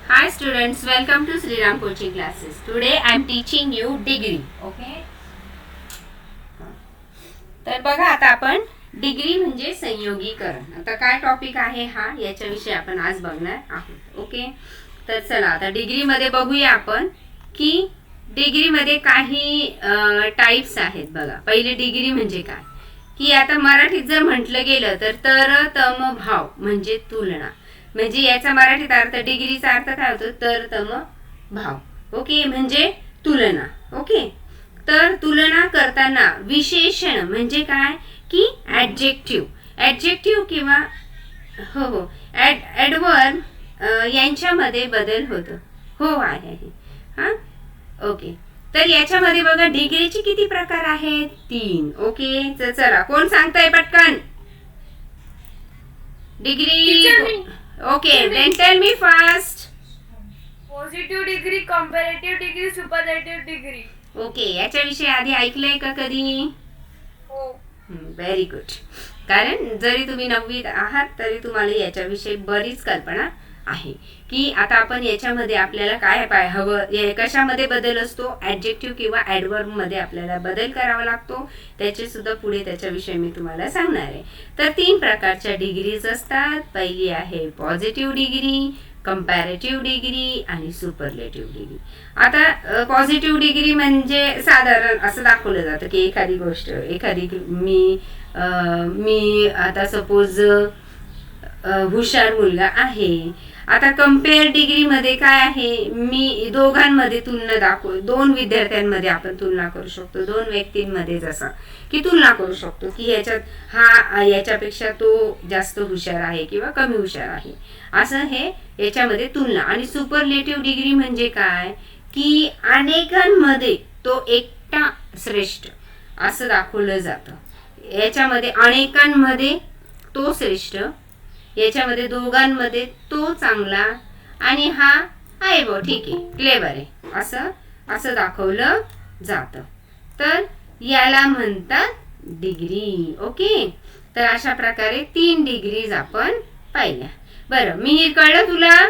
Hi students, welcome to Sriram Coaching Classes. Today I am teaching you degree. Okay? तर बघा आता आपण degree म्हणजे संयोगीकरण. आता काय टॉपिक आहे हा याच्याविषयी आपण आज बघणार आहोत. ओके? तर चला आता डिग्री मध्ये बघूया आपण की डिग्री मध्ये काही टाइप्स आहेत बघा. पहिली डिग्री म्हणजे काय की आता मराठीत जर म्हटलं गेलं तर तम भाव म्हणजे तुलना. म्हणजे याचा मराठीत अर्थ डिग्रीचा अर्थ काय होतो तर तम भाव. ओके म्हणजे तुलना. ओके तर तुलना करताना विशेषण म्हणजे काय की ॲडजेक्टिव्ह किंवा हो ॲडवर्ब यांच्यामध्ये बदल होतो. हो आहे हां ओके. तर याच्यामध्ये बघा डिग्रीचे किती प्रकार आहेत 3. ओके तर चला कोण सांगताय पटकन degree. Okay then tell me fast. Positive degree, comparative degree, superlative degree. Okay याच्याविषयी आधी ऐकलंय का कधी? हो. Very good. कारण जरी तुम्ही 9वीत आहात तरी तुम्हाला याच्याविषयी बरीच कल्पना आहे की आता आपण याच्यामध्ये आपल्याला काय हवं कशामध्ये बदल असतो ॲडजेक्टिव्ह किंवा ॲडवर्ब मध्ये आपल्याला बदल करावा लागतो. त्याचे सुद्धा पुढे त्याच्याविषयी मी तुम्हाला सांगणार आहे. तर 3 प्रकारच्या डिग्रीज असतात. पहिली आहे पॉझिटिव्ह डिग्री, कंपॅरेटिव्ह डिग्री आणि सुपरलेटिव्ह डिग्री. आता पॉझिटिव्ह डिग्री म्हणजे साधारण असं दाखवलं जातं की एखादी गोष्ट मी आता सपोज हुशार मुलगा आहे. आता कंपेअर डिग्रीमध्ये काय आहे मी दोघांमध्ये तुलना 2 विद्यार्थ्यांमध्ये आपण तुलना करू शकतो. 2 व्यक्तींमध्ये जसं की तुलना करू शकतो की याच्यापेक्षा तो जास्त हुशार आहे किंवा कमी हुशार आहे असं हे याच्यामध्ये तुलना. आणि सुपरलेटिव्ह डिग्री म्हणजे काय की अनेकांमध्ये तो एकटा श्रेष्ठ असं दाखवलं जातं. याच्यामध्ये अनेकांमध्ये तो श्रेष्ठ, याच्यामध्ये दोघांमध्ये तो चांगला आणि हा आहे बो ठीक आहे क्लेवर आहे असं दाखवलं जातं. तर याला म्हणतात डिग्री. ओके तर अशा प्रकारे 3 डिग्रीज आपण पाहिल्या. बरं मिहीर कळलं तुला?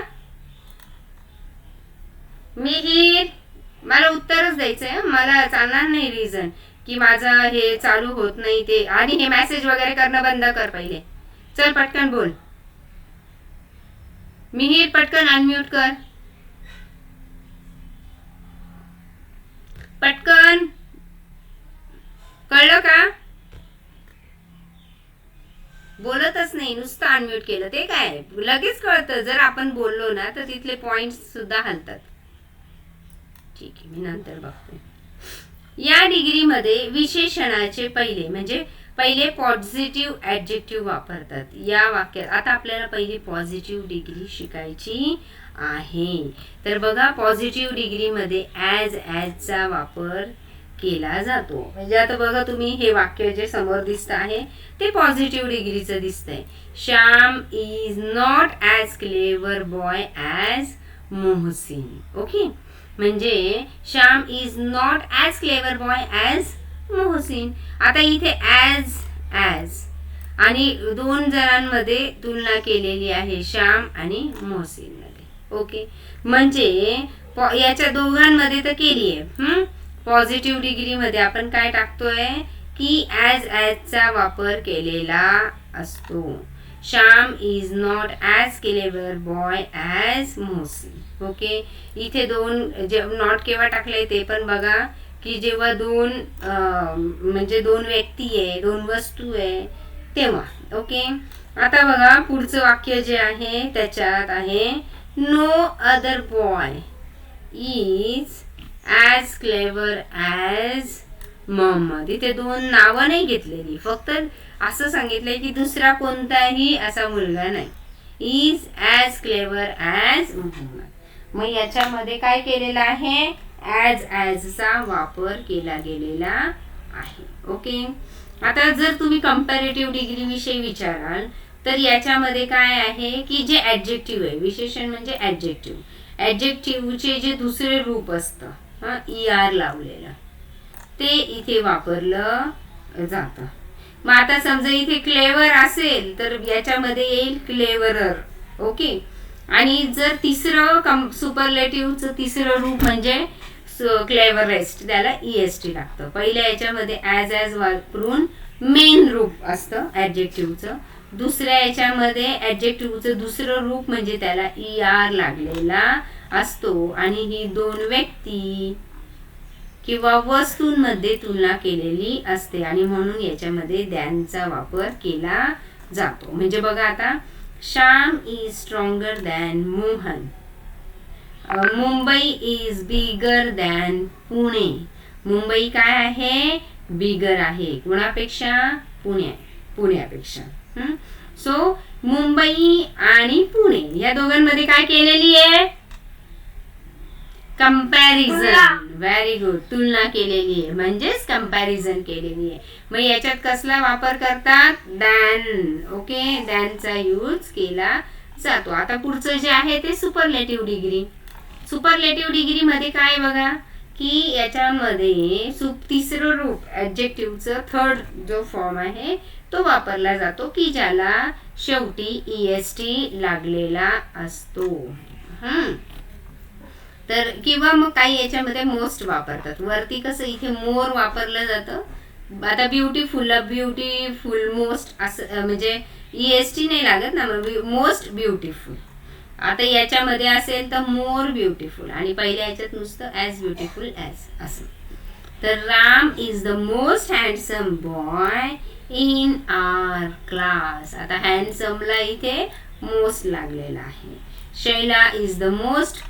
मिहीर मला उत्तरच द्यायचंय. मला चालणार नाही रिझन की माझं हे चालू होत नाही ते. आणि हे मेसेज वगैरे करणं बंद कर पहिले. चल पटकन बोल मिहीर, पटकन अनम्यूट कर पटकन. कळलं का? बोलतच नाही नुसतं अनम्यूट केलं ते काय लगेच कळतं जर आपण बोललो ना तर तिथले पॉइंट्स सुद्धा हलतात. ठीक आहे मी नंतर बघते. या डिग्रीमध्ये विशेषणाचे पहिले पॉझिटिव्ह ॲडजेक्टिव्ह वापरतात या वाक्यात. आता आपल्याला पहिली पॉझिटिव्ह डिग्री शिकायची आहे. तर बघा पॉझिटिव्ह डिग्रीमध्ये ॲजचा वापर केला जातो. म्हणजे आता बघा तुम्ही हे वाक्य जे समोर दिसत आहे ते पॉझिटिव्ह डिग्रीचं दिसतंय. Shyam is not as clever boy as Mohsin. Okay म्हणजे Shyam is not as clever boy as Mohsin. आता इथे ॲज आणि 2 जणांमध्ये तुलना केलेली आहे श्याम आणि मोहसिन मध्ये. ओके म्हणजे याच्या दोघांमध्ये तर केली आहे. पॉझिटिव्ह डिग्रीमध्ये आपण काय टाकतोय की ॲजचा वापर केलेला असतो. Shyam is not as clever boy as Mohsin. Okay इथे 2 जे नॉट केव्हा टाकले ते पण बघा की जेव्हा 2 व्यक्ती आहे 2 वस्तू आहे तेव्हा. ओके आता बघा पुढचं वाक्य जे आहे त्याच्यात आहे no other boy is as clever as Mohammed. इथे 2 नावं नाही घेतलेली फक्त असं सांगितलंय की दुसरा कोणताही असा मुलगा नाही. Is as clever as Mohammed. मग याच्यामध्ये काय केलेलं आहे ॲजचा वापर केला गेलेला आहे. ओके आता जर तुम्ही कंपॅरेटिव्ह डिग्री विषयी विचाराल तर याच्यामध्ये काय आहे की जे ॲडजेक्टिव्ह आहे विशेषण म्हणजे ॲडजेक्टिव्हचे जे दुसरे रूप असतं ER लावलेलं ते इथे वापरलं जातं. मग आता समजा इथे क्लेवर असेल तर याच्यामध्ये येईल क्लेवरर. ओके आणि जर तिसरं सुपरलेटिव्हचं तिसरं रूप म्हणजे क्लेवरेस्ट, त्याला EST लागतं. पहिल्या याच्यामध्ये ॲज वापरून मेन रूप असतं ॲडजेक्टिव्हचं. दुसऱ्या याच्यामध्ये ॲडजेक्टिव्हचं दुसरं रूप म्हणजे त्याला ER लागलेला असतो. आणि ही दोन व्यक्ती किंवा वस्तूंमध्ये तुलना केलेली असते आणि म्हणून याच्यामध्ये दॅनचा वापर केला जातो. म्हणजे बघा आता, Shyam is stronger than Mohan. Mumbai is bigger than Pune. Mumbai काय आहे? बिगर आहे. कुणापेक्षा? पुण्यापेक्षा. सो मुंबई आणि पुणे या दोघांमध्ये काय केलेली आहे? कंपॅरिझन. Very good. तुलना केलेली आहे म्हणजेच कंपॅरिझन केलेली आहे. मग याच्यात कसला वापर करतात? दॅन. ओके, दॅनचा यूज केला जातो. आता पुढचं जे आहे ते सुपरलेटिव्ह डिग्री. सुपरलेटिव्ह डिग्री मध्ये काय बघा की याच्यामध्ये तिसरं रूप ॲडजेक्टिव्हचं थर्ड जो फॉर्म आहे तो वापरला जातो की ज्याला शेवटी EST लागलेला असतो. तर किंवा मग काही याच्यामध्ये मोस्ट वापरतात. वरती कसं इथे मोर वापरलं जातं. आता ब्युटिफुल मोस्ट असं म्हणजे EST नाही लागत ना, मग मोस्ट ब्युटिफुल. आता याच्यामध्ये असेल तर मोर ब्युटिफुल आणि पहिल्या याच्यात नुसतं ॲज ब्युटिफुल ॲज असं. तर Ram is the most handsome boy in our class. आता हँडसमला इथे मोस्ट लागलेला आहे. Shaila is the most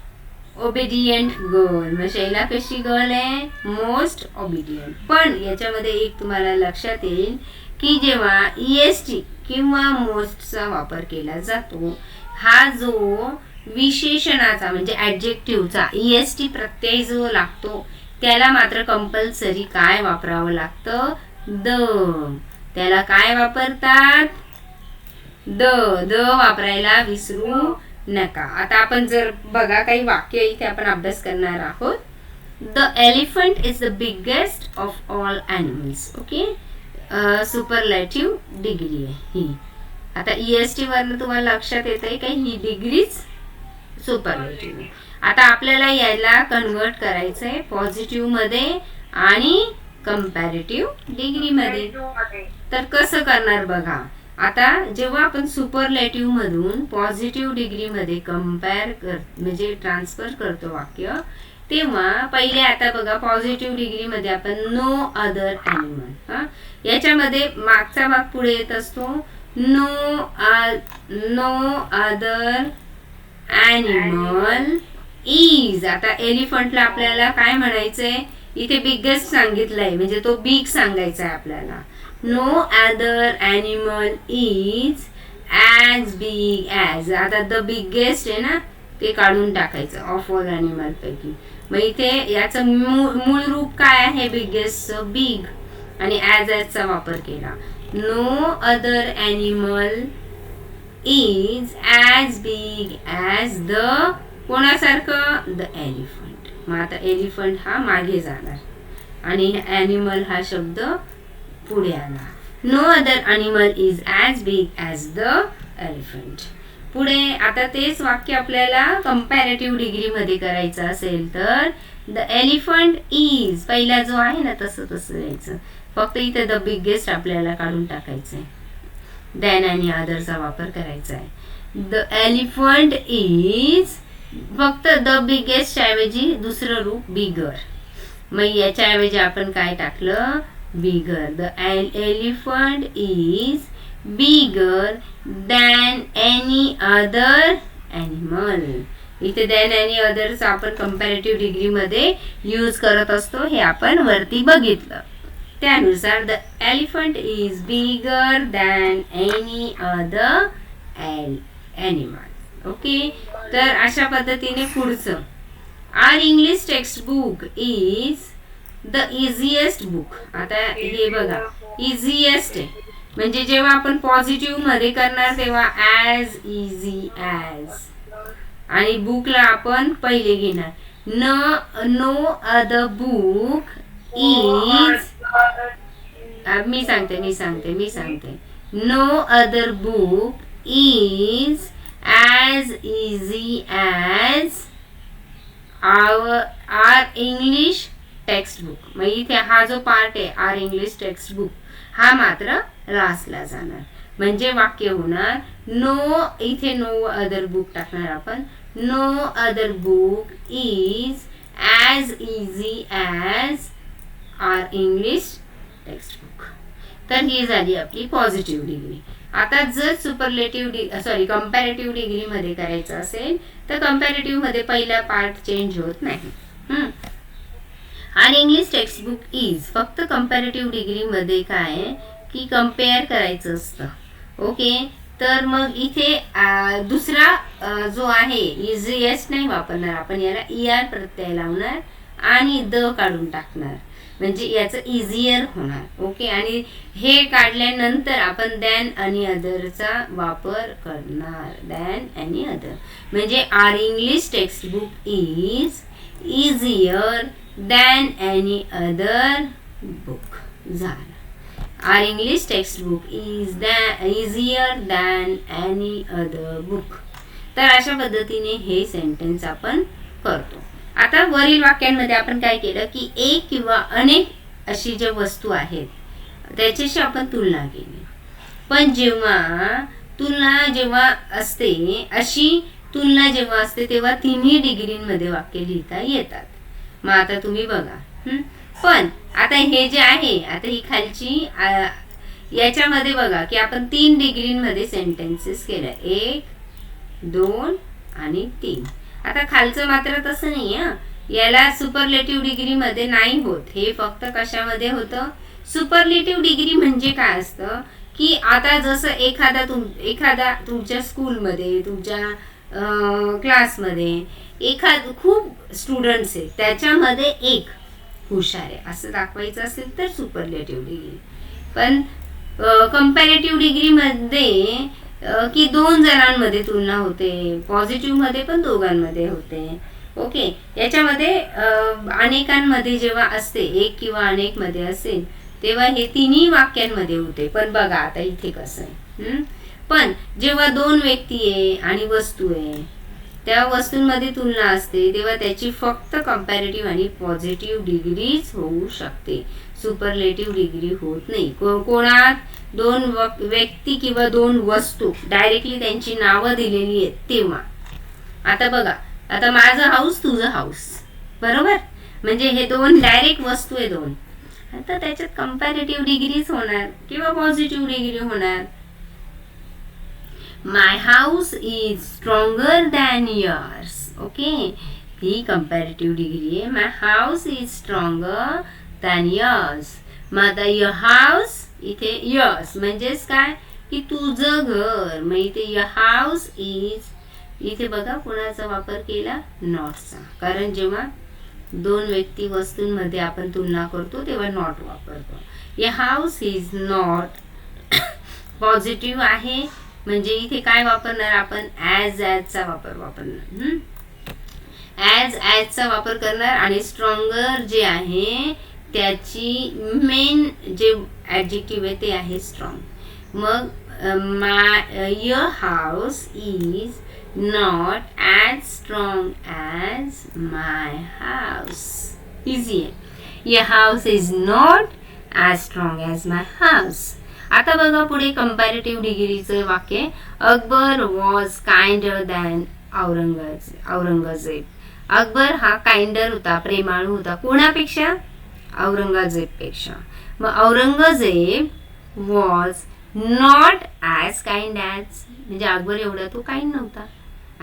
obedient girl. मग शैला कशी गर्ल आहे? Most obedient. पण याच्यामध्ये एक तुम्हाला लक्षात येईल की जेव्हा EST किंवा मोस्टचा वापर केला जातो, हा जो विशेषणाचा म्हणजे ॲडजेक्टिव्हचा EST प्रत्यय जो लागतो त्याला मात्र कंपल्सरी काय वापरावं लागतं? द. त्याला काय वापरतात? द वापरायला विसरू नका. आता आपण जर बघा काही वाक्य इथे आपण अभ्यास करणार आहोत. The elephant is the biggest of all animals. Okay, superlative degree आहे ही. आता EST वरनं तुम्हाला लक्षात येत आहे का ही डिग्रीच सुपरलेटिव्ह. आता आपल्याला याला कन्वर्ट करायचं आहे पॉझिटिव्ह मध्ये आणि कंपॅरेटिव्ह डिग्री मध्ये. तर कसं करणार बघा. आता जेव्हा आपण सुपरलेटिव्ह मधून पॉझिटिव्ह डिग्री मध्ये म्हणजे ट्रान्सफर करतो वाक्य, तेव्हा पहिले आता बघा पॉझिटिव्ह डिग्री मध्ये आपण नो अदर ॲनिमल. याच्यामध्ये मागचा भाग पुढे येत असतो. No other animal is. आता एलिफंटला आपल्याला काय म्हणायचंय? इथे बिगेस्ट सांगितलंय म्हणजे तो बिग सांगायचा आहे आपल्याला. No other animal is as big as. आता द बिगेस्ट आहे ना, ते काढून टाकायचं ऑफ ऑल ॲनिमल पैकी. मग इथे याचं मूळ रूप काय आहे? बिगेस्टचं बिग आणि ॲजचा वापर केला. No other animal is as big as the. कोणासारखं? The elephant. मग आता एलिफंट हा मागे जाणार आणि ॲनिमल हा शब्द पुढे आला. No other animal is as big as the elephant. पुढे आता तेच वाक्य आपल्याला कंपॅरेटिव्ह डिग्री मध्ये करायचं असेल तर द एलिफंट इज पहिला जो आहे ना तसं यायचं. फक्त इथे द बिगेस्ट आपल्याला काढून टाकायचंय. दॅन आणि अदरचा वापर करायचा आहे. द एलिफंट इज फक्त द बिगेस्ट ऐवजी दुसरं रूप बिगर. मग याच्या ऐवजी आपण काय टाकलं? Bigger. The elephant is bigger than any other animal. इथे दॅन एनी अदरचा आपण कंपॅरेटिव्ह डिग्री मध्ये यूज करत असतो हे आपण वरती बघितलं. त्यानुसार the elephant is bigger than any other animal. Okay, तर अशा पद्धतीने पुढचं. Our English textbook is the easiest book. आता हे बघा इझिएस्ट आहे म्हणजे जेव्हा आपण पॉझिटिव्ह मध्ये करणार तेव्हा ॲज इझी ॲज आणि बुकला आपण पहिले घेणार. No other book is. मी सांगते. No other book is as easy as our English textbook. मग इथे हा जो पार्ट आहे our English textbook हा मात्र लास्टला जाणार. म्हणजे वाक्य होणार नो, इथे नो अदर बुक टाकणार आपण. No other book is as easy as our English textbook. तर ही झाली आपली पॉझिटिव्ह डिग्री. आता जर कंपॅरेटिव्ह डिग्री मध्ये करायचं असेल तर कंपॅरेटिव्ह मध्ये पहिला पार्ट चेंज होत नाही. आणि इंग्लिश टेक्स्टबुक इज फक्त कंपॅरेटिव्ह डिग्री मध्ये काय की कम्पेअर करायचं असतं. ओके, तर मग इथे दुसरा जो आहे इझीएस्ट नाही वापरणार आपण, याला ER प्रत्यय लावणार आणि द काढून टाकणार, म्हणजे याचं इझियर होणार. ओके, आणि हे काढल्यानंतर आपण दॅन आणि अदरचा वापर करणार. दॅन आणि अदर म्हणजे our English textbook is easier than any other book झालं. Our English textbook is easier than any other book. तर अशा पद्धतीने हे सेंटेन्स आपण करतो. आता वरील वाक्यांमध्ये आपण काय केलं की एक किंवा अनेक अशी ज्या वस्तू आहेत त्याच्याशी आपण तुलना केली. पण जेव्हा असते अशी तुलना जेव्हा असते तेव्हा तिन्ही डिग्रीमध्ये वाक्य लिहिता येतात. मग आता तुम्ही बघा. पण आता हे जे आहे, आता ही खालची याच्यामध्ये बघा की आपण 3 डिग्रीमध्ये सेंटेन्सेस केलं, 1, 2 आणि 3. आता खालचं मात्र तसं नाही आहे. याला सुपरलेटिव्ह डिग्री मध्ये नाही होत. हे फक्त कशामध्ये होतं? सुपरलेटिव्ह डिग्री म्हणजे काय असतं की आता जसं एखादा तुमच्या स्कूलमध्ये, तुमच्या क्लासमध्ये खूप स्टुडंट्स आहेत, त्याच्यामध्ये एक हुशार आहे असं दाखवायचं असेल तर सुपरलेटिव्ह डिग्री. पण कंपॅरेटिव्ह डिग्रीमध्ये की 2 जणांमध्ये तुलना होते, पॉझिटिव्ह मध्ये पण दोघांमध्ये होते. ओके, याच्यामध्ये अनेकांमध्ये जेव्हा असते, एक किंवा अनेक मध्ये असेल तेव्हा हे तिन्ही वाक्यांमध्ये होते. पण बघा आता इथे कसं आहे. पण जेव्हा 2 व्यक्ती आहे आणि वस्तू आहे, त्या वस्तूंमध्ये तुलना असते तेव्हा त्याची फक्त कंपॅरेटिव्ह आणि पॉझिटिव्ह डिग्रीच होऊ शकते, सुपरलेटिव्ह डिग्री होत नाही. कोणात 2 व्यक्ती किंवा 2 वस्तू डायरेक्टली त्यांची नावं दिलेली आहेत तेव्हा. आता बघा, आता माझं हाऊस, तुझं हाऊस, बरोबर, म्हणजे हे 2 डायरेक्ट वस्तू आहे 2. आता त्याच्यात कंपॅरेटिव्ह डिग्रीच होणार किंवा पॉझिटिव्ह डिग्री होणार. My house is stronger than yours. Okay, ही कंपॅरेटिव्ह डिग्री आहे. My house is stronger than yours. मग आता युअर हाऊस, इथे युअर्स म्हणजेच काय की तुझं घर. मग इथे युअर हाऊस इज, इथे बघा कोणाचा वापर केला? नॉटचा. कारण जेव्हा 2 व्यक्ती वस्तूंमध्ये आपण तुलना करतो तेव्हा नॉट वापरतो. Your house is not positive आहे, म्हणजे इथे काय वापरणार आपण? ॲजचा वापरणार. ॲजचा वापर करणार. आणि स्ट्रॉंगर जे आहे त्याची मेन जे ॲडजेक्टिव्ह आहे ते आहे स्ट्रॉंग. मग your house is not as strong as my house. Easy आहे. Your house is not as strong as my house. आता बघा पुढे कंपॅरेटिव्ह डिग्रीचं वाक्य. Akbar was kinder than Aurangzeb. Akbar हा काइंडर होता, प्रेमाळू होता. कोणापेक्षा? औरंगजेबपेक्षा. मग Aurangzeb was not as kind as, म्हणजे अकबर एवढा तो काइंड नव्हता.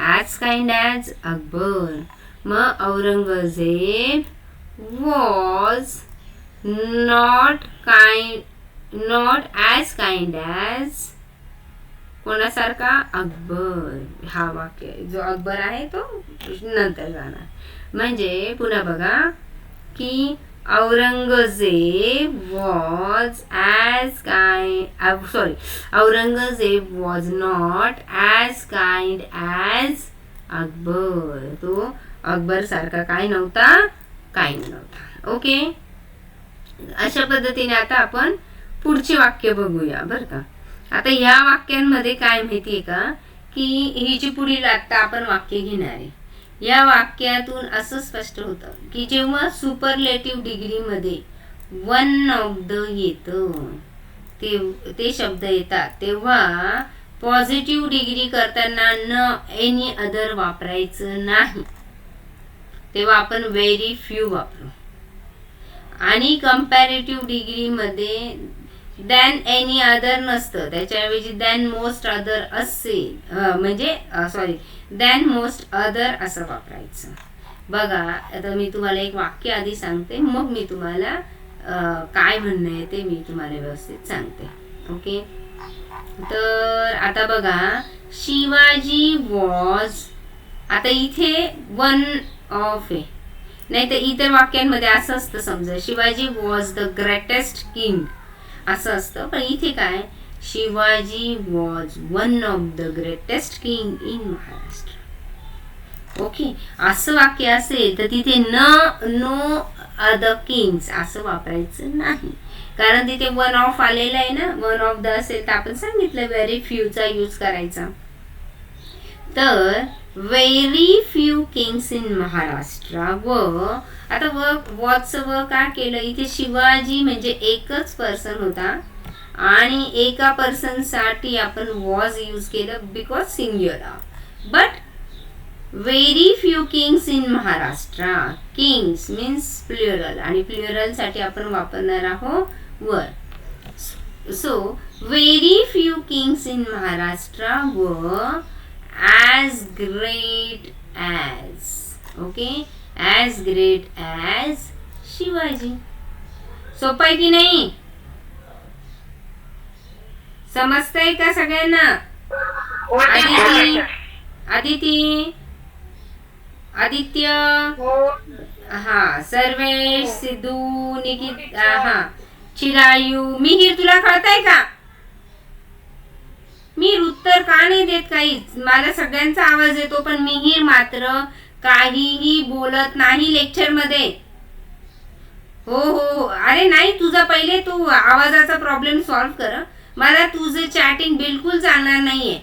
as kind as Akbar. मग Aurangzeb was not as kind as कोणासारखा? Akbar. हा वाक्य जो अकबर आहे तो नंतर जाणार. म्हणजे पुन्हा बघा की Aurangzeb was Aurangzeb was not as kind as Akbar. तो अकबर सारखा काय नव्हता? काइंड नव्हता. ओके, अशा पद्धतीने आता आपण पुढची वाक्य बघूया बरं का. आता ह्या वाक्यांमध्ये काय माहितीये का की ही जी पुढील आता आपण वाक्य घेणार आहे, या वाक्यातून असं स्पष्ट होतं की जेव्हा सुपरलेटिव्ह डिग्रीमध्ये वन ऑफ द येतं, ते शब्द येतात, तेव्हा पॉझिटिव्ह डिग्री करताना न एनी अदर वापरायचं नाही, तेव्हा आपण व्हेरी फ्यू वापरू. आणि कंपॅरेटिव्ह डिग्रीमध्ये दॅन एनी अदर नसतं, त्याच्याऐवजी दॅन मोस्ट अदर असेल, म्हणजे सॉरी दॅन मोस्ट अदर असं वापरायचं. बघा आता मी तुम्हाला एक वाक्य आधी सांगते, मग मी तुम्हाला काय म्हणणं आहे ते मी तुम्हाला व्यवस्थित सांगते. ओके, तर आता बघा, शिवाजी वॉज, आता इथे वन ऑफ आहे, नाही तर इतर वाक्यांमध्ये असं असतं, समजा Shivaji was the greatest king असं असतं, पण इथे काय, Shivaji was one of the greatest king in Maharashtra. Okay, असं वाक्य असेल तर तिथे नो अदर किंग्स असं वापरायचं नाही, कारण तिथे वन ऑफ आलेलं आहे ना. वन ऑफ द असेल तर आपण सांगितलं व्हेरी फ्यूचा यूज करायचा. तर very few kings in Maharashtra आता वॉचचं का केलं, इथे शिवाजी म्हणजे एकच पर्सन होता आणि एका पर्सन साठी आपण वॉज यूज केलं because singular. But very few kings in Maharashtra, Kings means plural आणि प्लुरल साठी आपण वापरणार आहोत वर. So very few kings in Maharashtra वर as great as, okay, as great as Shivaji. सोपं आहे की नाही, समजतंय का सगळ्यांना? आदिती, आदित्य, हा, सर्वेश, सिद्धू, निकित, हा, चिरायू, मिहीर, तुला कळतंय का? मी उत्तर का नाही देत काहीच, मला सगळ्यांचा आवाज येतो पण मिहीर मात्र काहीही बोलत नाही लेक्चर मध्ये. हो हो, अरे नाही, तुझा पहिले तू आवाजाचा प्रॉब्लेम सॉल्व्ह कर, मला तुझं चॅटिंग बिलकुल चालणार नाहीये.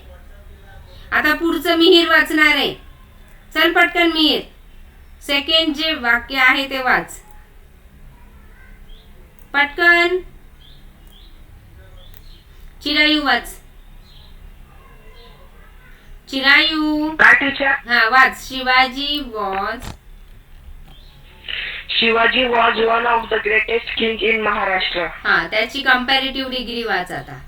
आता पुढचं मिहीर वाचणार आहे, चल पटकन मिहीर, सेकंड जे वाक्य आहे ते वाच पटकन. चिरायू वाच, चिरायू, हा वाच. Shivaji was one of the greatest king in Maharashtra. हा, त्याची कंपॅरेटिव्ह डिग्री वाच आता.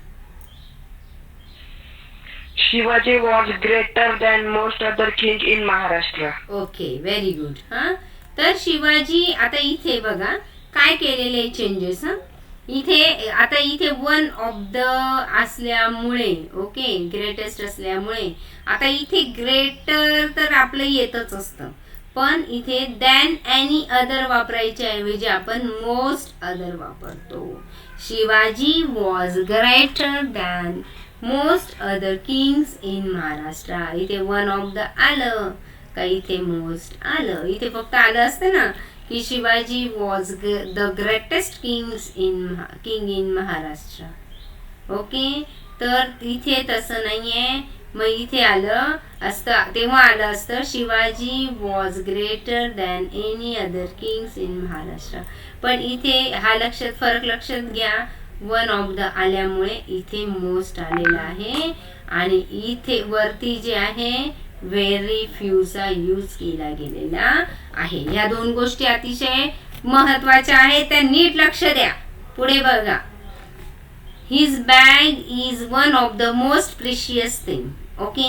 Shivaji was greater than most other king in Maharashtra. Okay, very good. हा, तर शिवाजी, आता इथे बघा काय केलेले चेंजेस. हा, इथे वन ऑफ द असल्यामुळे, ओके, ग्रेटेस्ट असल्यामुळे आता इथे ग्रेटर तर आपलं येतच असतं, पण इथे दॅन एनी अदर वापरायच्या ऐवजी आपण मोस्ट अदर वापरतो. Shivaji was greater than most other kings in Maharashtra. इथे वन ऑफ द आलं का इथे मोस्ट आलं, इथे फक्त आलं असतं ना की Shivaji was the greatest king in Maharashtra. Okay, तर इथे तसं नाहीये, मग इथे आलं असतं, तेव्हा आलं असतं Shivaji was greater than any other kings in Maharashtra. पण इथे हा फरक लक्षात घ्या, वन ऑफ द आल्यामुळे इथे मोस्ट आलेला आहे आणि इथे वरती जे आहे व्हेरी फ्यूचा यूज केला गेलेला आहे. या दोन गोष्टी अतिशय महत्वाच्या आहेत, त्या नीट लक्ष द्या. पुढे बघा, his bag is one of the most precious thing. Okay,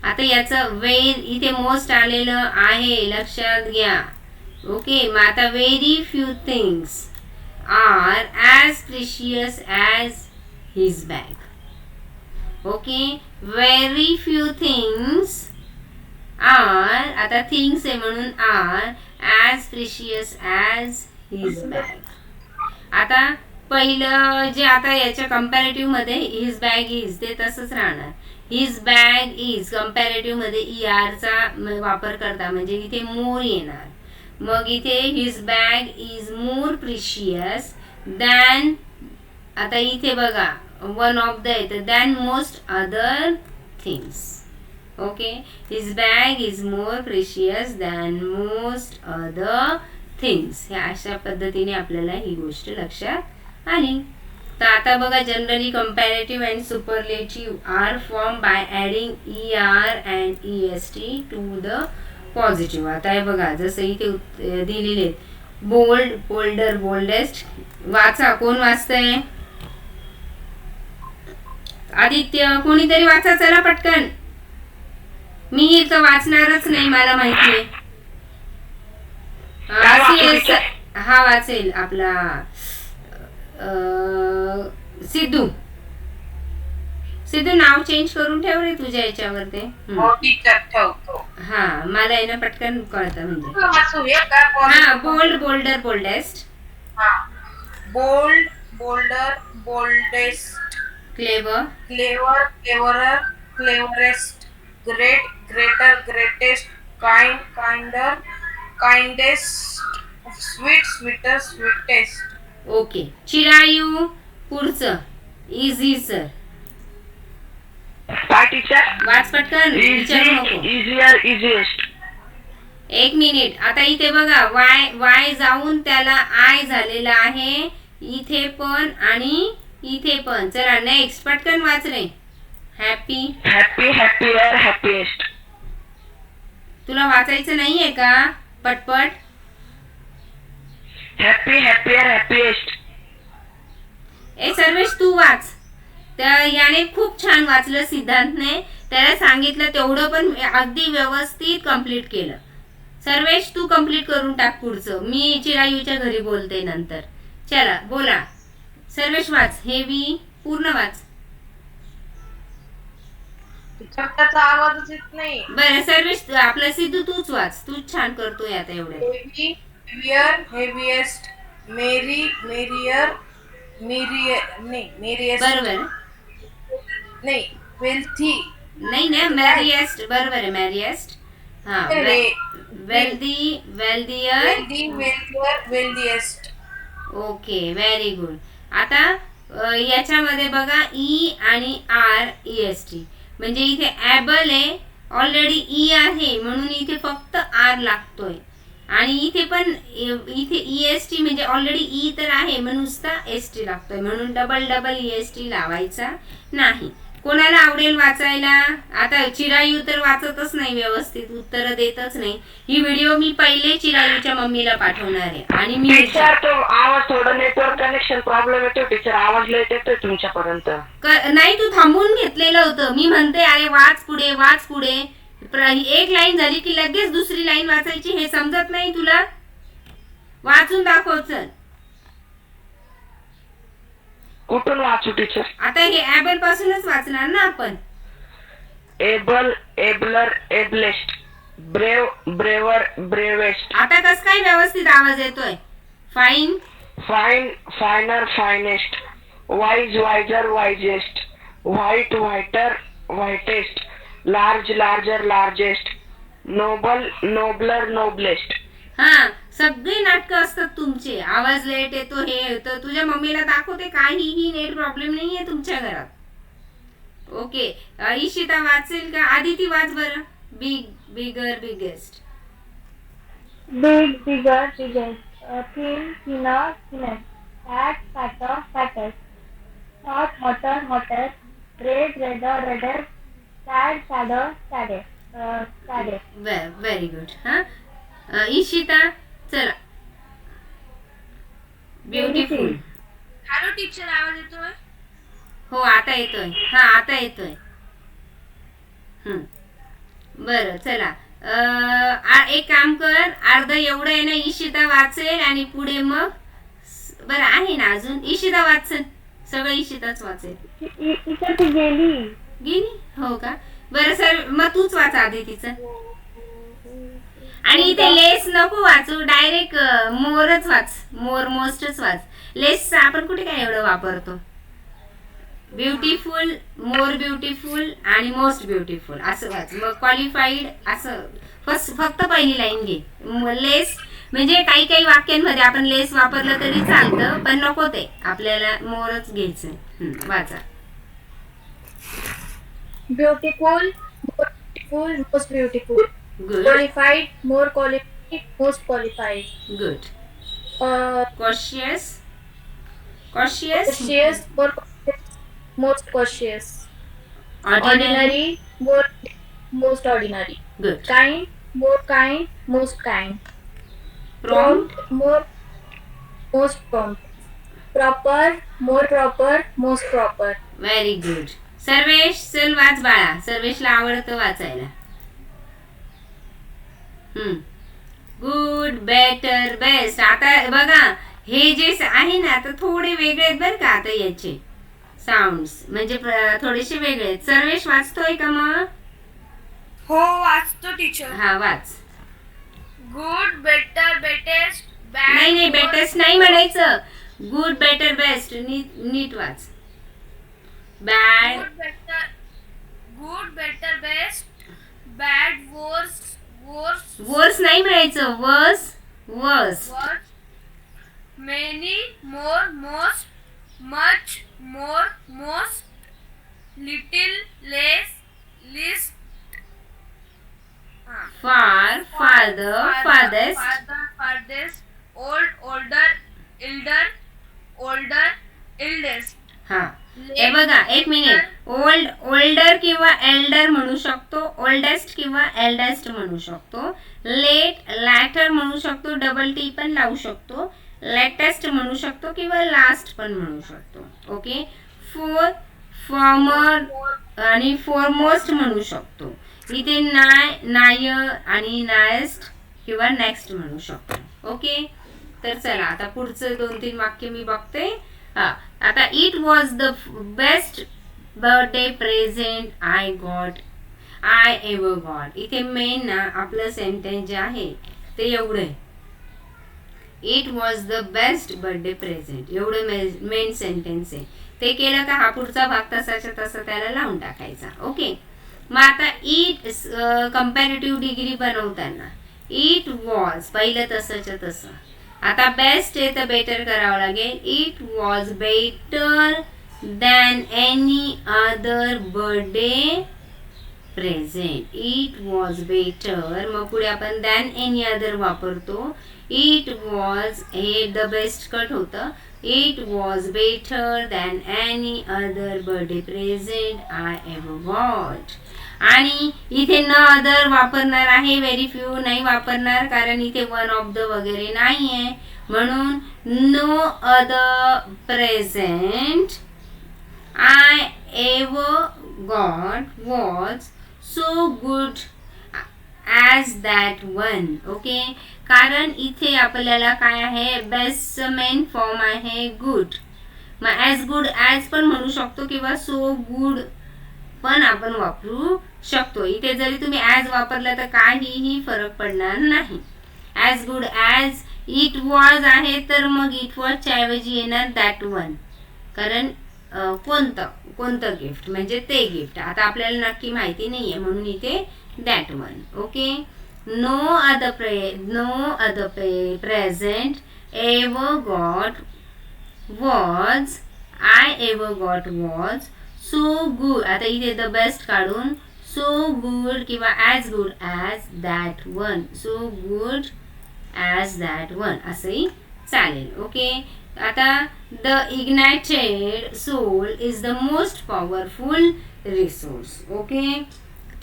आता याचं इथे मोस्ट आलेलं आहे, लक्षात घ्या. ओके, मग आता very few things are as precious as his bag. Okay, very few things are, आता थिंग्स आहे म्हणून are as precious as his bag. आता पहिलं जे आता याच्या कंपॅरेटिव्ह मध्ये हिज बॅग इज ते तसंच राहणार. हिज बॅग इज कंपॅरेटिव्ह मध्ये ER चा वापर करता म्हणजे इथे मोर येणार. मग इथे his bag is more precious than, आता इथे बघा वन ऑफ द येतं, than most other things. Okay, his bag is more precious than most other things. ह्या अशा पद्धतीने आपल्याला ही गोष्ट लक्षात आली. तर आता बघा, generally comparative and superlative are form by adding ER and EST to the positive. आता हे बघा, जसं इथे दिलेले बोल्ड, बोल्डर, बोल्डेस्ट. वाचा, कोण वाचतंय? आदित्य, कोणीतरी वाचा, चला पटकन. मी इथं वाचणारच नाही, मला माहितीये. काय वाचू CS तिथे? हा वाचेल आपला सिद्धू. सिद्धू, नाव चेंज करून ठेव रे तुझ्या याच्यावर ते. हो टीचर ठेवतो. हा, मला आहे ना पटकन कळतं म्हणजे. वाचू हे काय हा, bold, bolder, boldest. Bold, bolder, boldest, clever, clever, cleverer, cleverest, great, greater, greatest, kind, kinder, kindest, sweet, sweeter, sweetest. Okay. Chirayu, पुढचं इझी सर. काय टीचर? वाच पटकन, विचारू नको. Easier, easiest. एक मिनिट. आता इथे बघा, वाय जाऊन त्याला आय झालेला आहे इथे पण आणि इथे पण. चला नेक्स्ट, पटकन वाच रे. हॅपी. Happy, happier, happiest. तुला वाचायचं नाहीये का पटपट? Happy, happier, happiest. ए सर्वेश, तू वाच. तर याने खूप छान वाचलं सिद्धांतने. त्याला सांगितलं तेवढं पण अगदी व्यवस्थित कंप्लीट केलं. सर्वेश, तू कंप्लीट करून टाक पुढचं. मी चिरायूच्या घरी बोलते नंतर. चला बोला. सर्वेश वाच, हेवी पूर्ण वाच. टीचर त्याचा आवाजच येत नाही. बरं सर्वेश, आपला सिद्धू तूच वाच. तूच छान करतोय आता एवढे. हेवी, हेवियर, हेविएस्ट, मेरी, मेरियर, मेरियर, नाही मेरिएस्ट, बरोबर नाही वेल्थी, नाही ना, मॅरिएस्ट बरोबर आहे. मॅरिएस्ट. हा, wealthy, wealthier. Wealthy, wealthier, wealthiest. Okay, very good. आता याच्यामध्ये बघा, ई आणि REST म्हणजे इथे ॲबल आहे, ऑलरेडी ई आहे म्हणून इथे फक्त आर लागतोय. आणि इथे पण इथे EST म्हणजे ऑलरेडी ई तर आहे म्हणून नुसता ST लागतोय, म्हणून डबल EST लावायचा नाही. कोणाला आवडेल वाचायला? आता चिरायू तर वाचतच नाही व्यवस्थित, उत्तर देतच नाही. ही व्हिडिओ मी पहिले चिरायूच्या मम्मीला पाठवणार आहे. आणि मी टीचर, तो आवाज थोडं नेटवर्क कनेक्शन प्रॉब्लेम येतो टीचर. आवाज लेट येतोय तुमच्यापर्यंत. नाही, तू थांबून घेतलेलं होतं. मी म्हणते अरे वाच पुढे, वाच पुढे. एक लाईन झाली की लगेच दुसरी लाईन वाचायची, हे समजत नाही तुला? वाचून दाखव चल. कुठून वाचू टीचर? आता हे ॲबल पासूनच वाचणार ना आपण. Able, abler, ablest, brave, braver, bravest. आता कस काय व्यवस्थित आवाज येतोय? Fine, fine, finer, finest, wise, wiser, wisest, white, whiter, whitest, large, larger, largest, noble, nobler, noblest. हा, सगळी नाटकं असतात तुमचे. आवाज लेट येतो, हे येतं. तुझ्या मम्मीला दाखवते, काहीही नेट प्रॉब्लेम नाहीये तुमच्या घरात. ओके, इशिता वाचेल का? आदिती वाच बरं. बिग, बिगर, biggest. Big, bigger, biggest. Thin, thinner, thinnest. Fat, fatter, fattest. Hot, hotter, hottest. Red, redder, reddest. Sad, sadder, saddest. Saddest. Very good. हा, इशिता चला. ब्युटिफुल. हॅलो टीचर, आवाज येतोय? हो, आता येतोय. हा, आता येतोय. बरं चला. एक काम कर, अर्ध एवढं आहे ना इशिता वाचेल आणि पुढे मग बरं आहे ना अजून. इशिता वाचेल, सगळं इशिताच वाचेल. टीचर ती गेली. गेली? हो का? बरं सर, मग तूच वाच आधी तिचं. आणि इथे लेस नको वाचू, डायरेक्ट मोरच वाच. मोर, मोस्टच वाच. लेस आपण कुठे काय एवढं वापरतो. ब्युटिफुल, मोर ब्युटिफुल आणि मोस्ट ब्युटिफुल असं वाच. मग क्वालिफाईड असं फक्त पहिली लाईन घे. लेस म्हणजे काही काही वाक्यांमध्ये आपण लेस वापरलं तरी चालतं, पण नको ते, आपल्याला मोरच घ्यायचं. वाचा. Beautiful, beautiful, most beautiful. Good. Qualified, more qualified, most qualified. Good. Uh, Cautious. Cautious. cautious, more cautious, most cautious. Ordinary. Ordinary, more most ordinary. Good. Kind, more kind, most kind. Prompt. more most prompt. Proper, more proper, most proper. Very good. Sarvesh चल वाच बाळा. सर्वेशला आवडतं वाचायला. Good, better, best. आता बघा हे जे आहे ना आता थोडे वेगळे आहेत बरं का आता याचे साऊंड्स म्हणजे थोडेसे वेगळे आहेत. सर्वेश वाचतोय का मग? हो वाचतो टीचर. हा वाच. Good, better, bettest, bad. नाही नाही बेटेस्ट नाही म्हणायचं. Good, better, best. नीट वाच. Bad. Good, better, best, bad, worse, worse, worse नाही म्हणायचं. Worse. Worse. Worse, many, more, most, much, more, most, little, less, least, far, farther, farthest. farthest, old, older, elder, older, eldest. हा हे बघा एक minute. Older किंवा Elder म्हणू शकतो. Oldest किंवा एल्डेस्ट म्हणू शकतो. लेट, लॅटर म्हणू शकतो. डबल टी पण लावू शकतो. लेटेस्ट म्हणू शकतो किंवा लास्ट पण म्हणू शकतो. ओके. फॉर्मर आणि फॉरमोस्ट म्हणू शकतो. इथे नाय आणि नायस्ट किंवा नेक्स्ट म्हणू शकतो. ओके. तर चला आता पुढचं 2-3 वाक्य मी बघते. हा आता it was the best birthday present I ever got. इथे मेन ना आपलं सेंटेन्स जे आहे ते एवढं आहे. It was the best birthday present एवढं मेन सेंटेन्स आहे. ते केलं का हा पुढचा भाग तसाच्या तसा त्याला लावून टाकायचा. ओके. मग आता इट कंपॅरेटिव्ह डिग्री बनवताना इट वॉज पहिलं तसंच्या तसं. आता बेस्ट आहे तर बेटर करावं लागेल. It was better than any other birthday present. It was better मग पुढे आपण दॅन एनी अदर वापरतो. इट वॉज हे द बेस्ट कट होतं. It was better than any other birthday present I ever got. आणि इथे न अदर वापरणार आहे. व्हेरी फ्यू नाही वापरणार कारण इथे वन ऑफ द वगैरे नाही आहे. म्हणून no other present I ever got was so good as that one. Okay. कारण इथे आपल्याला काय आहे बेस्ट मेन फॉर्म आहे गुड. मग ॲज गुड ॲज पण म्हणू शकतो किंवा सो गुड पण आपण वापरू शकतो. इथे जरी तुम्ही ॲज वापरलं तर काहीही फरक पडणार नाही. As good as it was आहे तर मग इट वॉजच्या ऐवजी येणार दॅट वन. कारण कोणतं गिफ्ट म्हणजे ते गिफ्ट आता आपल्याला नक्की माहिती नाही आहे म्हणून इथे that one. Okay. No other present ever got was I ever got was so good. आता इथे द बेस्ट काढून सो गुड किंवा as good as that one. So good as that one असंही चालेल. ओके. आता the ignited soul is the most powerful resource. Okay.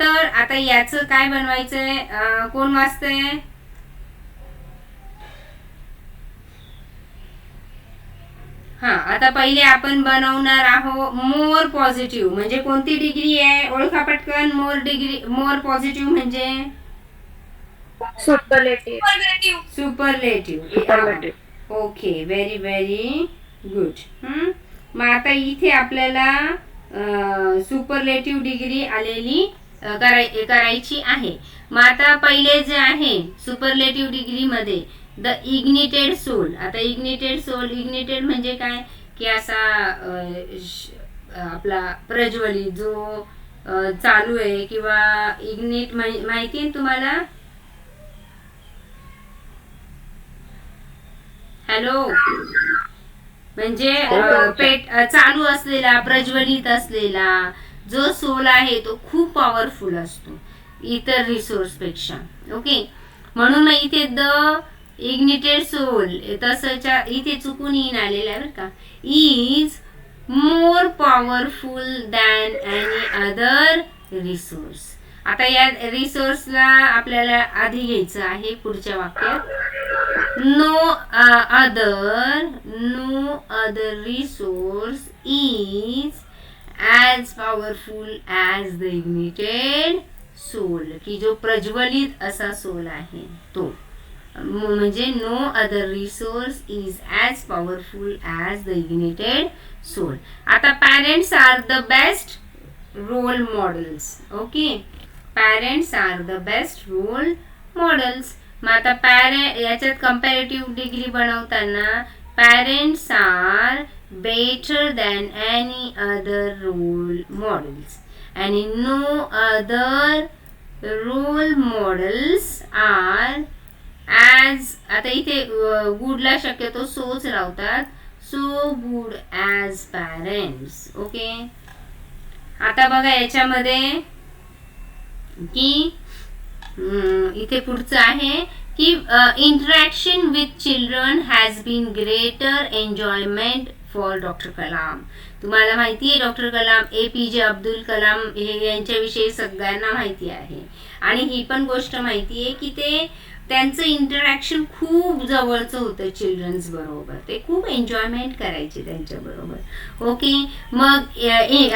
तर आता याचं काय बनवायचंय? कोण वाचतंय? हा आता पहिले आपण बनवणार आहोत मोर पॉझिटिव्ह. म्हणजे कोणती डिग्री आहे ओळखा पटकन. मोर पॉझिटिव्ह म्हणजे superlative. Superlative. Okay. Very very good. मग आता इथे आपल्याला सुपरलेटिव्ह डिग्री आलेली करायची आहे. मग आता पहिले जे आहे सुपरलेटिव्ह डिग्री मध्ये द इग्निटेड सोल. आता इग्निटेड म्हणजे काय की असा आपला प्रज्वलित जो चालू आहे किंवा इग्निट माहिती आहे तुम्हाला? हॅलो. म्हणजे पेट चालू असलेला प्रज्वलित असलेला जो सोल आहे तो खूप पॉवरफुल असतो. इतर रिसोर्स पेक्षा. ओके, म्हणून मग इथे द इग्निटेड सोल तसंच्या इथे चुकून इन आलेलं आहे बरं का. Is more powerful than any other resource. आता या रिसोर्सला आपल्याला आधी घ्यायचं आहे पुढच्या वाक्यात. No other resource is as powerful as the ignited soul, की जो प्रज्वलित असा सोल आहे तो. म्हणजे no other resource is as powerful as the ignited soul. आता parents are the best role models. Okay, parents are the best role models. मग आता याच्यात कंपॅरेटिव्ह डिग्री बनवताना parents R better than any other role models आणि no other role models are as. आता इथे गुडला शक्यतो सोच लावतात. So good as parents. Okay, आता बघा याच्यामध्ये की इथे पुढचं आहे की interaction with children has been greater enjoyment for doctor Kalam. तुम्हाला माहिती आहे डॉक्टर कलाम APJ अब्दुल कलाम हे यांच्याविषयी सगळ्यांना माहिती आहे. आणि ही पण गोष्ट माहिती आहे की ते त्यांचं इंटरॅक्शन खूप जवळचं होतं चिल्ड्रन्स बरोबर. ते खूप एन्जॉयमेंट करायचे त्यांच्याबरोबर. ओके, मग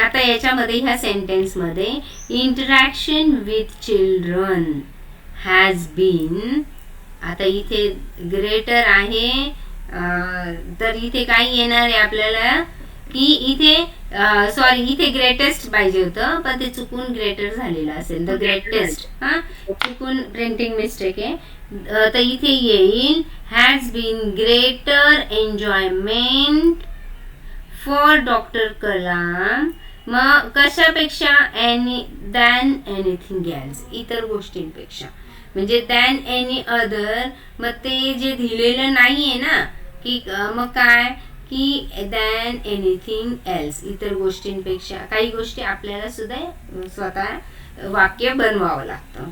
आता याच्यामध्ये ह्या सेंटेन्समध्ये interaction with children has been, आता इथे ग्रेटर आहे तर इथे काय येणार आहे आपल्याला की इथे इथे ग्रेटेस्ट पाहिजे होतं पण ते चुकून ग्रेटर झालेलं असेल. द ग्रेटेस्ट चुकून प्रिंटिंग मिस्टेक आहे. तर इथे येईल has been greater enjoyment for doctor Kalam. मग कशापेक्षा दॅन एनिथिंग एल्स, इतर गोष्टींपेक्षा. म्हणजे दॅन एनी अदर, मग ते जे दिलेलं नाहीये ना की मग काय की दॅन एनिथिंग एल्स, इतर गोष्टींपेक्षा. काही गोष्टी आपल्याला सुद्धा स्वतः वाक्य बनवावं लागतं.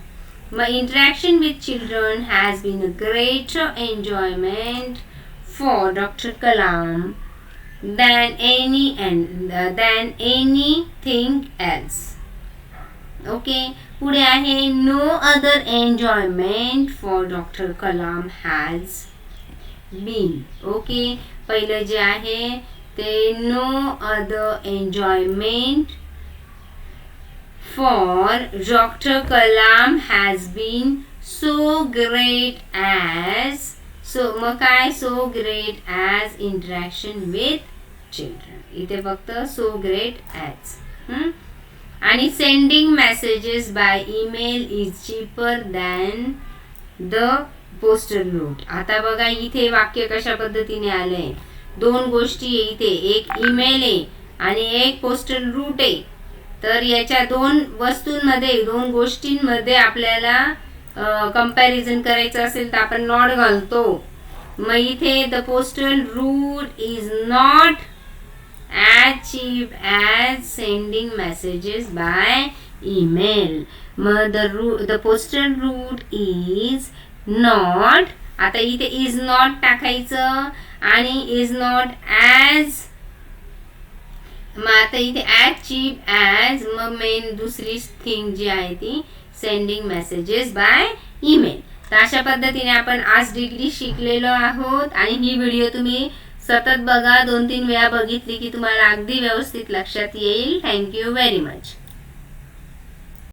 मग interaction with children has been a greater enjoyment for doctor Kalam than anything else. Okay, पुढे आहे no other enjoyment for doctor Kalam has been. Okay, पहिलं जे आहे ते no other enjoyment for doctor Kalam has been so great as. So मग काय so great as interaction with children. इथे फक्त सो ग्रेट ॲज. आणि sending messages by email is cheaper than the postal route. आता बघा इथे वाक्य कशा पद्धतीने आलंय. दोन गोष्टी आहे इथे, एक ईमेल आहे आणि एक पोस्टल रूट आहे. तर याच्या दोन वस्तूंमध्ये, दोन गोष्टींमध्ये आपल्याला कंपॅरिझन करायचं असेल तर आपण नॉट घालतो. मग इथे the postal route is not as cheap as sending messages by email. मग the postal route is not, आता इथे is not टाकायचं आणि is not as, मग आता इथे as cheap as, मग मेन दुसरी थिंग जी आहे ती सेंडिंग मेसेजेस बाय ईमेल. तर अशा पद्धतीने आपण आज डिग्री शिकलेलो आहोत. आणि ही व्हिडिओ तुम्ही सतत बघा, 2-3 वेळा बघितली की तुम्हाला अगदी व्यवस्थित लक्षात येईल. Thank you very much.